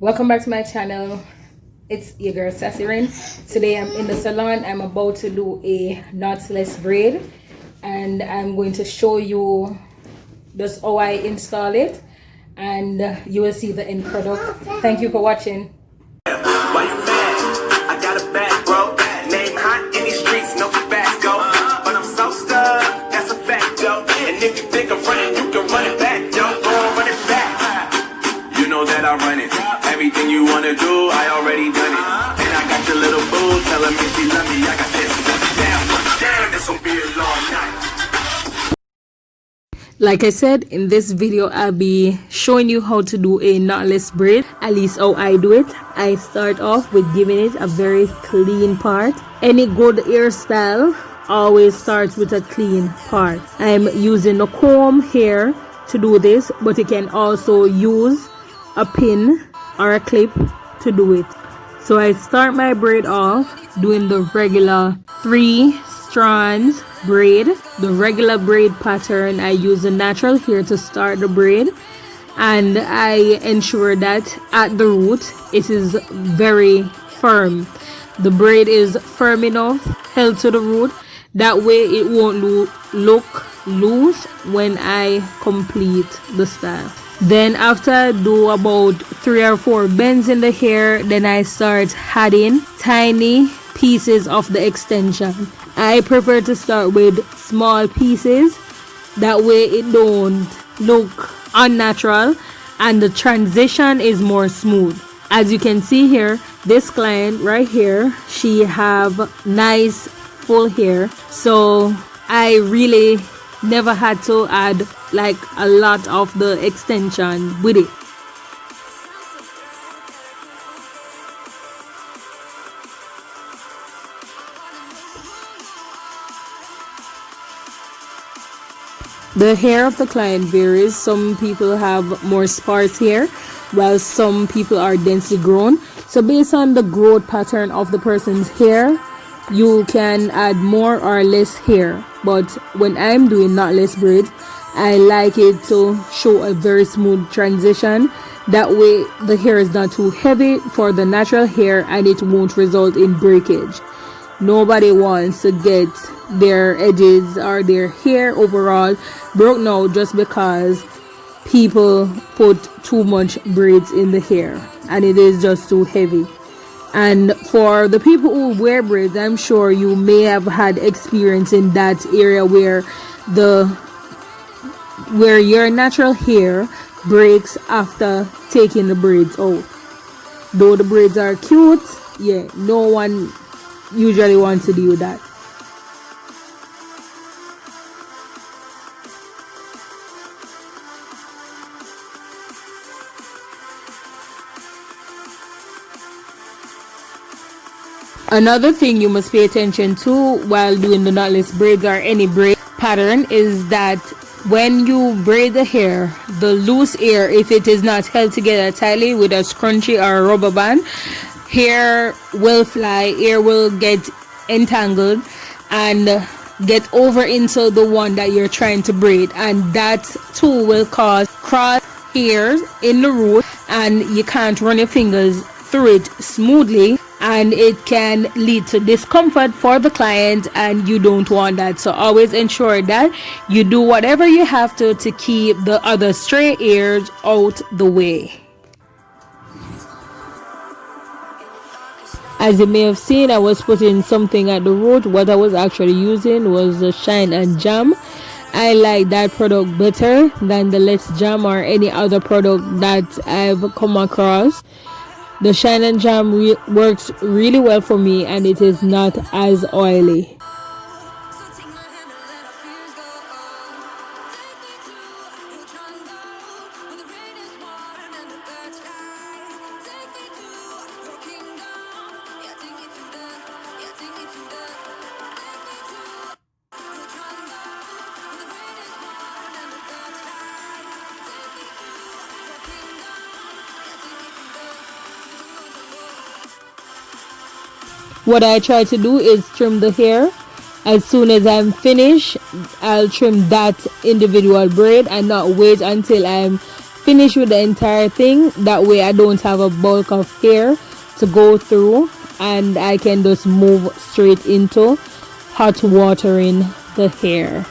Welcome back to my channel. It's your girl SassyRenn. Today I'm in the salon. I'm about to do a knotless braid and I'm going to show you just how I install it and you will see the end product. Thank you for watching. Why you mad? I got a bag, bro. Name hot in these streets, no Tabasco. But I'm so stuck, that's a fact, yo. And if you think I'm running, you can run it back, yo. Go on, run it back. You know that I run it. Everything you wanna do, I already done it. And I got your little boo telling me she love me. I got this. Damn, this gon' be a long night. Like I said, in this video I'll be showing you how to do a knotless braid, at least how I do it. I start off with giving it a very clean part. Any good hairstyle always starts with a clean part. I'm using a comb here to do this, but you can also use a pin or a clip to do it. So I start my braid off doing the regular 3 strands braid, the regular braid pattern. I use the natural hair to start the braid and I ensure that at the root it is very firm. The braid is firm enough, held to the root, that way it won't look loose when I complete the style. Then after I do about 3 or 4 bends in the hair, then I start adding tiny pieces of the extension. I prefer to start with small pieces, that way it don't look unnatural and the transition is more smooth. As you can see here, this client right here, she have nice full hair, so I really never had to add like a lot of the extension with it. The hair of the client varies. Some people have more sparse hair while some people are densely grown. So based on the growth pattern of the person's hair, you can add more or less hair. But when I'm doing knotless braids, I like it to show a very smooth transition. That way the hair is not too heavy for the natural hair and it won't result in breakage. Nobody wants to get their edges or their hair overall broke now just because people put too much braids in the hair and it is just too heavy. And for the people who wear braids, I'm sure you may have had experience in that area where your natural hair breaks after taking the braids out. Though the braids are cute, yeah, no one usually wants to deal with that. Another thing you must pay attention to while doing the knotless braids or any braid pattern is that when you braid the hair, the loose hair, if it is not held together tightly with a scrunchie or a rubber band, hair will fly, hair will get entangled and get over into the one that you're trying to braid, and that too will cause cross hairs in the root and you can't run your fingers through it smoothly and it can lead to discomfort for the client and you don't want that. So always ensure that you do whatever you have to keep the other stray hairs out the way. As you may have seen, I was putting something at the root. What I was actually using was the Shine and Jam. I like that product better than the Let's Jam or any other product that I've come across. The Shine and Jam works really well for me and it is not as oily. What I try to do is trim the hair. As soon as I'm finished, I'll trim that individual braid and not wait until I'm finish with the entire thing. That way I don't have a bulk of hair to go through, and I can just move straight into hot watering the hair.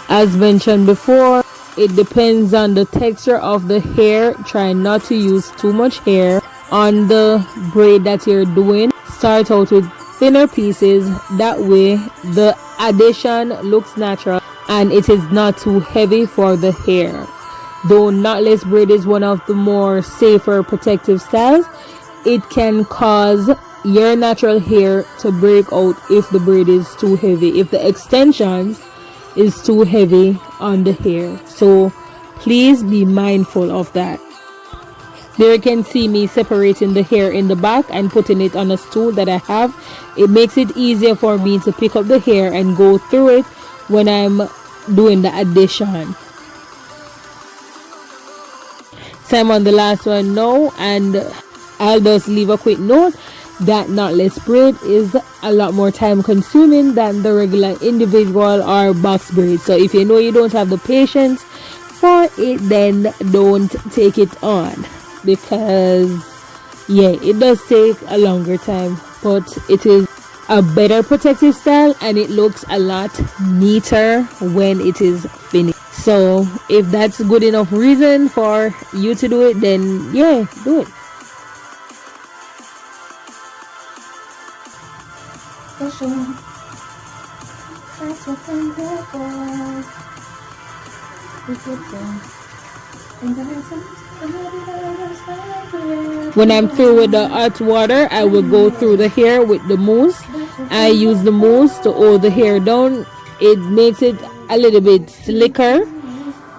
As mentioned before, it depends on the texture of the hair. Try not to use too much hair on the braid that you're doing. Start out with thinner pieces, that way the addition looks natural and it is not too heavy for the hair. Though knotless braid is one of the more safer protective styles, it can cause your natural hair to break out if the braid is too heavy, if the extensions is too heavy on the hair. So please be mindful of that. There you can see me separating the hair in the back and putting it on a stool that I have. It makes it easier for me to pick up the hair and go through it when I'm doing the addition. So I'm on the last one now, and I'll just leave a quick note that knotless braid is a lot more time consuming than the regular individual or box braid. So if you know you don't have the patience for it, then don't take it on, because yeah, it does take a longer time, but it is a better protective style and it looks a lot neater when it is finished. So if that's good enough reason for you to do it, then yeah, do it. When I'm through with the hot water, I will go through the hair with the mousse. I use the mousse to hold the hair down. It makes it a little bit slicker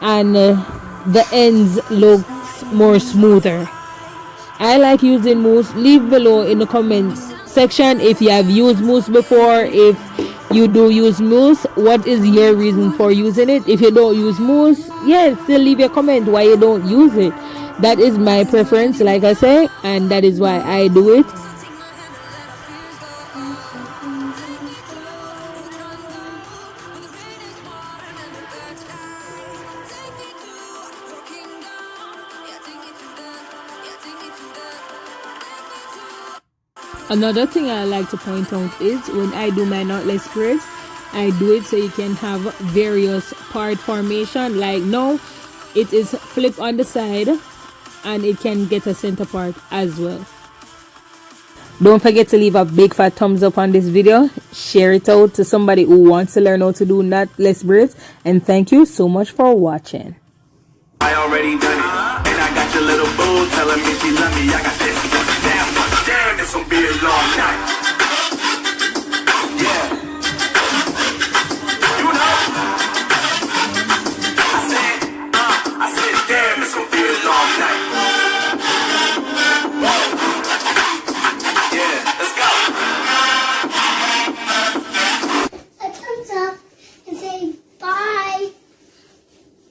and the ends looks more smoother. I like using mousse. Leave below in the comment section if you have used mousse before. If you do use mousse, what is your reason for using it? If you don't use mousse, yeah, still leave your comment why you don't use it. That is my preference, like I say, and that is why I do it. Another thing I like to point out is when I do my knotless braids, I do it so you can have various part formation. Like now, it is flip on the side and it can get a center part as well. Don't forget to leave a big fat thumbs up on this video. Share it out to somebody who wants to learn how to do knotless braids. And thank you so much for watching. I already done it, and I got your little boo telling me she love me. I got this.